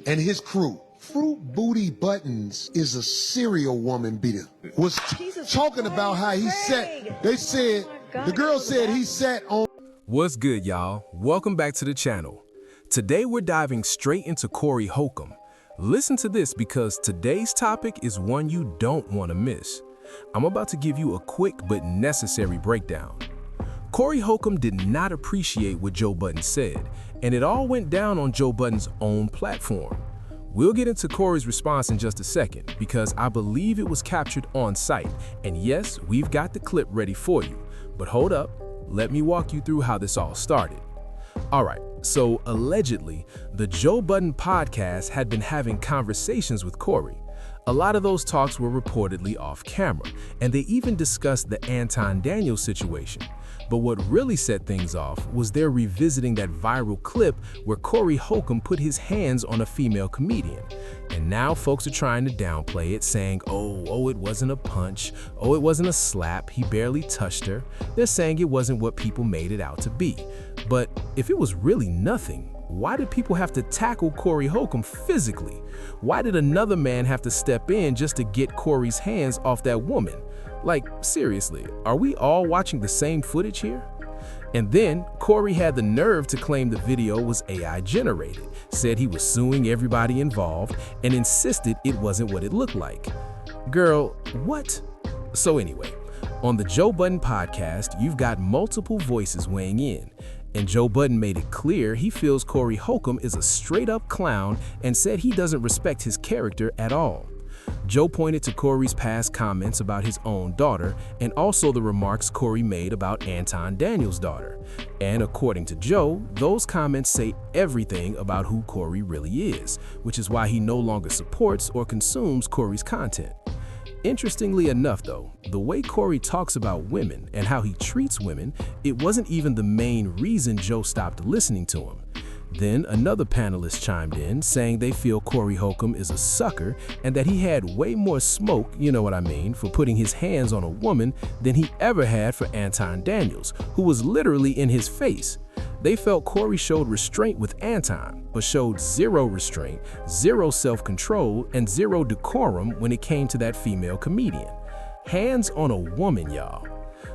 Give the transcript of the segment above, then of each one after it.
and his crew. Fruit Booty Buttons is a serial woman beater. Was talking about how he sat, they said, the girl said he sat on. What's good, y'all? Welcome back to the channel. Today we're diving straight into Corey Holcomb. Listen to this because today's topic is one you don't want to miss. I'm about to give you a quick but necessary breakdown. Corey Holcomb did not appreciate what Joe Budden said, and it all went down on Joe Budden's own platform. We'll get into Corey's response in just a second because I believe it was captured on site, and yes, we've got the clip ready for you. But hold up, let me walk you through how this all started. Alright, so allegedly, the Joe Budden podcast had been having conversations with Corey. A lot of those talks were reportedly off camera, and they even discussed the Anton Daniels situation. But what really set things off was their revisiting that viral clip where Corey Holcomb put his hands on a female comedian. And now folks are trying to downplay it, saying, oh, it wasn't a punch, oh, it wasn't a slap, he barely touched her. They're saying it wasn't what people made it out to be. But if it was really nothing, why did people have to tackle Corey Holcomb physically? Why did another man have to step in just to get Corey's hands off that woman? Like, seriously, are we all watching the same footage here? And then, Corey had the nerve to claim the video was AI generated, said he was suing everybody involved, and insisted it wasn't what it looked like. Girl, what? So anyway, on the Joe Budden podcast, you've got multiple voices weighing in, and Joe Budden made it clear he feels Corey Holcomb is a straight-up clown and said he doesn't respect his character at all. Joe pointed to Corey's past comments about his own daughter and also the remarks Corey made about Anton Daniels' daughter. And according to Joe, those comments say everything about who Corey really is, which is why he no longer supports or consumes Corey's content. Interestingly enough though, the way Corey talks about women and how he treats women, it wasn't even the main reason Joe stopped listening to him. Then another panelist chimed in saying they feel Corey Holcomb is a sucker and that he had way more smoke, you know what I mean, for putting his hands on a woman than he ever had for Anton Daniels, who was literally in his face. They felt Corey showed restraint with Anton, but showed zero restraint, zero self-control, and zero decorum when it came to that female comedian. Hands on a woman, y'all.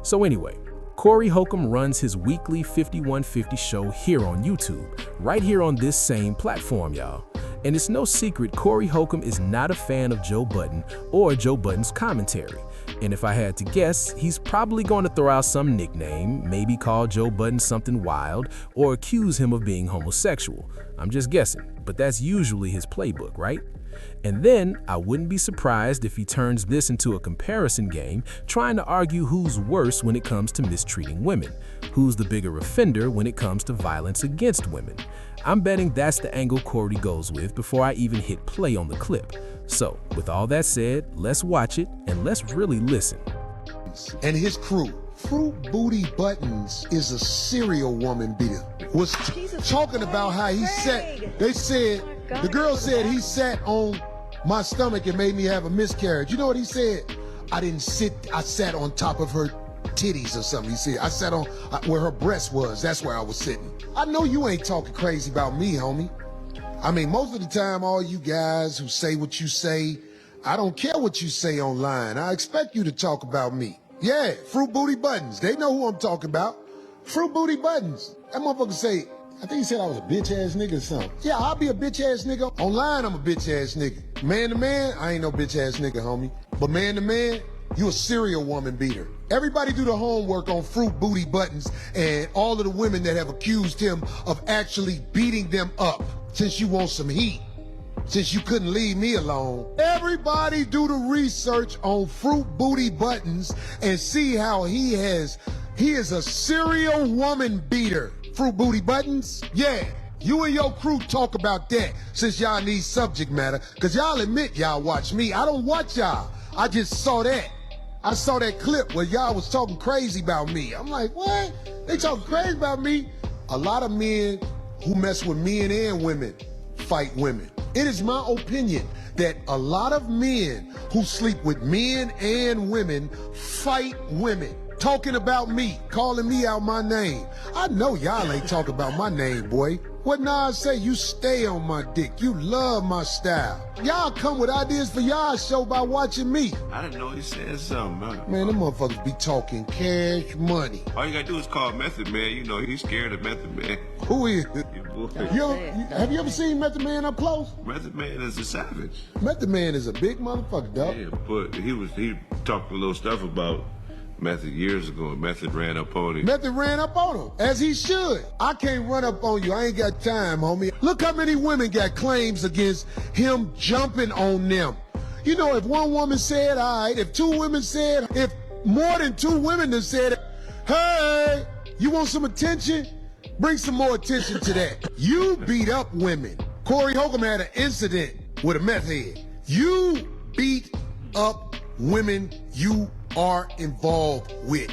So anyway, Corey Holcomb runs his weekly 5150 show here on YouTube, right here on this same platform, y'all. And it's no secret Corey Holcomb is not a fan of Joe Budden or Joe Budden's commentary. And if I had to guess, he's probably going to throw out some nickname, maybe call Joe Budden something wild, or accuse him of being homosexual. I'm just guessing, but that's usually his playbook, right? And then, I wouldn't be surprised if he turns this into a comparison game, trying to argue who's worse when it comes to mistreating women, who's the bigger offender when it comes to violence against women. I'm betting that's the angle Corey goes with before I even hit play on the clip. So, with all that said, let's watch it and let's really listen. And his crew. Fruit Booty Buttons is a serial woman beater. Was talking about how he sat, they said, the girl said he sat on my stomach and made me have a miscarriage. You know what he said? I didn't sit, I sat on top of her titties or something. He said, I sat on where her breast was. That's where I was sitting. I know you ain't talking crazy about me, homie. I mean, most of the time, all you guys who say what you say, I don't care what you say online. I expect you to talk about me. Yeah, Fruit Booty Buttons. They know who I'm talking about. Fruit Booty Buttons. That motherfucker say, I think he said I was a bitch-ass nigga or something. Yeah, I'll be a bitch-ass nigga. Online, I'm a bitch-ass nigga. Man to man, I ain't no bitch-ass nigga, homie. But man to man, you a serial woman beater. Everybody do the homework on Fruit Booty Buttons and all of the women that have accused him of actually beating them up since you want some heat. Since you couldn't leave me alone. Everybody do the research on Fruit Booty Buttons and see how he is a serial woman beater. Fruit Booty Buttons? Yeah, you and your crew talk about that since y'all need subject matter, because y'all admit y'all watch me. I don't watch y'all. I just saw that. I saw that clip where y'all was talking crazy about me. I'm like, what? They talking crazy about me? A lot of men who mess with men and women fight women. It is my opinion that a lot of men who sleep with men and women fight women. Talking about me, calling me out my name. I know y'all ain't talking about my name, boy. What Nas say? You stay on my dick. You love my style. Y'all come with ideas for y'all show by watching me. I didn't know he said something, man. Man, them motherfuckers be talking cash money. All you gotta do is call Method Man. You know, he's scared of Method Man. Who is? Your boy. Have you ever seen Method Man up close? Method Man is a savage. Method Man is a big motherfucker, dog. Yeah, but he talked a little stuff about Method years ago, and Method ran up on him. Method ran up on him, as he should. I can't run up on you. I ain't got time, homie. Look how many women got claims against him jumping on them. You know, if one woman said, all right, if two women said, if more than two women have said, hey, you want some attention? Bring some more attention to that. You beat up women. Corey Holcomb had an incident with a meth head. You beat up women you are involved with.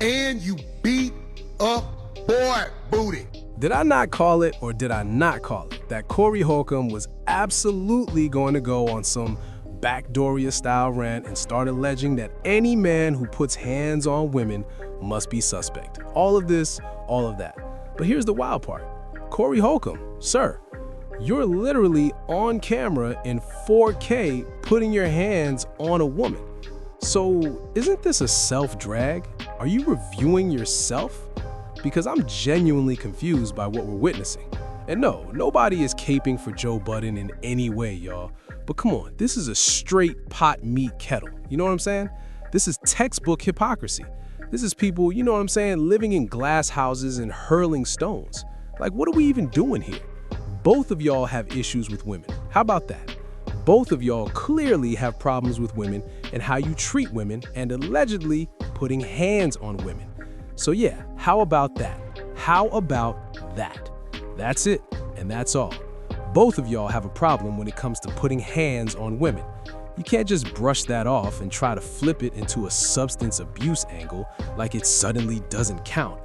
And you beat up boy booty. Did I not call it, or did I not call it, that Corey Holcomb was absolutely going to go on some backdooria-style rant and start alleging that any man who puts hands on women must be suspect? All of this, all of that. But here's the wild part. Corey Holcomb, sir, you're literally on camera in 4K putting your hands on a woman. So isn't this a self-drag? Are you reviewing yourself? Because I'm genuinely confused by what we're witnessing. And no, nobody is caping for Joe Budden in any way, y'all. But come on, this is a straight pot meat kettle. You know what I'm saying? This is textbook hypocrisy. This is people, you know what I'm saying, living in glass houses and hurling stones. Like, what are we even doing here? Both of y'all have issues with women. How about that? Both of y'all clearly have problems with women and how you treat women and allegedly putting hands on women. So yeah, how about that? How about that? That's it, and that's all. Both of y'all have a problem when it comes to putting hands on women. You can't just brush that off and try to flip it into a substance abuse angle like it suddenly doesn't count.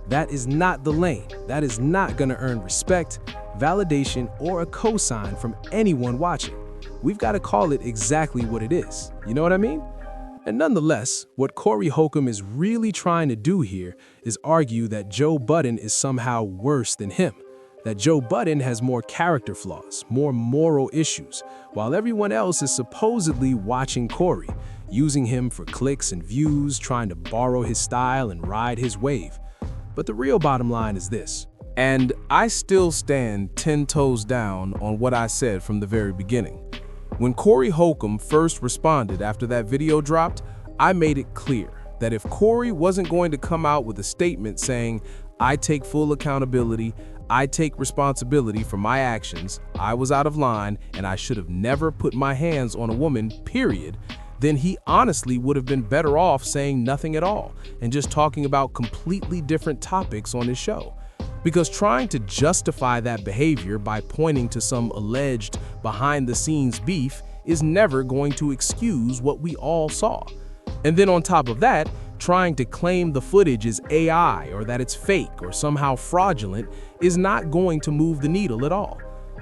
That is not the lane. That is not gonna earn respect, validation, or a cosign from anyone watching. We've got to call it exactly what it is. You know what I mean? And nonetheless, what Corey Holcomb is really trying to do here is argue that Joe Budden is somehow worse than him, that Joe Budden has more character flaws, more moral issues, while everyone else is supposedly watching Corey, using him for clicks and views, trying to borrow his style and ride his wave. But the real bottom line is this, and I still stand 10 toes down on what I said from the very beginning. When Corey Holcomb first responded after that video dropped, I made it clear that if Corey wasn't going to come out with a statement saying, I take full accountability, I take responsibility for my actions, I was out of line, and I should have never put my hands on a woman, period, then he honestly would have been better off saying nothing at all and just talking about completely different topics on his show. Because trying to justify that behavior by pointing to some alleged behind-the-scenes beef is never going to excuse what we all saw. And then on top of that, trying to claim the footage is AI or that it's fake or somehow fraudulent is not going to move the needle at all.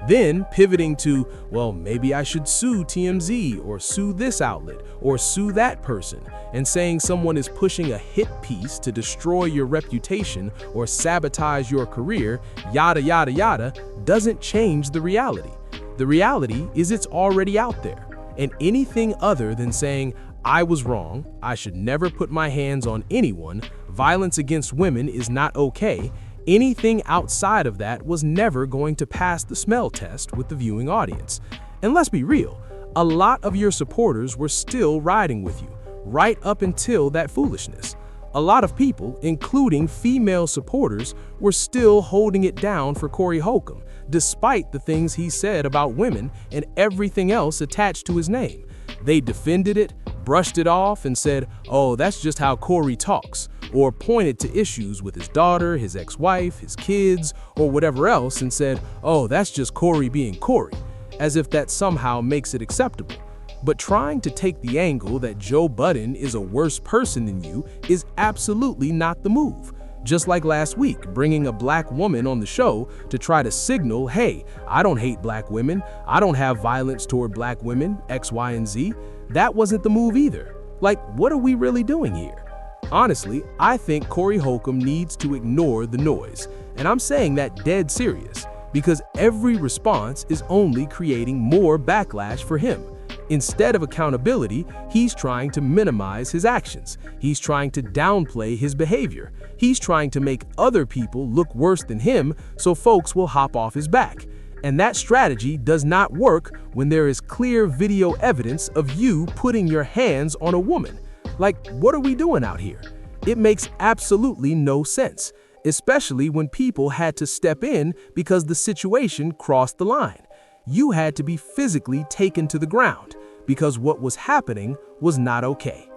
Then pivoting to, well, maybe I should sue TMZ or sue this outlet or sue that person, and saying someone is pushing a hit piece to destroy your reputation or sabotage your career, yada, yada, yada, doesn't change the reality. The reality is it's already out there. And anything other than saying, I was wrong, I should never put my hands on anyone, violence against women is not okay, anything outside of that was never going to pass the smell test with the viewing audience. And let's be real, a lot of your supporters were still riding with you, right up until that foolishness. A lot of people, including female supporters, were still holding it down for Corey Holcomb, despite the things he said about women and everything else attached to his name. They defended it, brushed it off, and said, oh, that's just how Corey talks, or pointed to issues with his daughter, his ex-wife, his kids, or whatever else and said, oh, that's just Corey being Corey, as if that somehow makes it acceptable. But trying to take the angle that Joe Budden is a worse person than you is absolutely not the move. Just like last week, bringing a black woman on the show to try to signal, hey, I don't hate black women, I don't have violence toward black women, X, Y, and Z. That wasn't the move either. Like, what are we really doing here? Honestly, I think Corey Holcomb needs to ignore the noise. And I'm saying that dead serious. because every response is only creating more backlash for him. Instead of accountability, he's trying to minimize his actions. He's trying to downplay his behavior. He's trying to make other people look worse than him so folks will hop off his back. And that strategy does not work when there is clear video evidence of you putting your hands on a woman. Like, what are we doing out here? It makes absolutely no sense, especially when people had to step in because the situation crossed the line. You had to be physically taken to the ground because what was happening was not okay.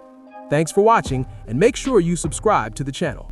Thanks for watching, and make sure you subscribe to the channel.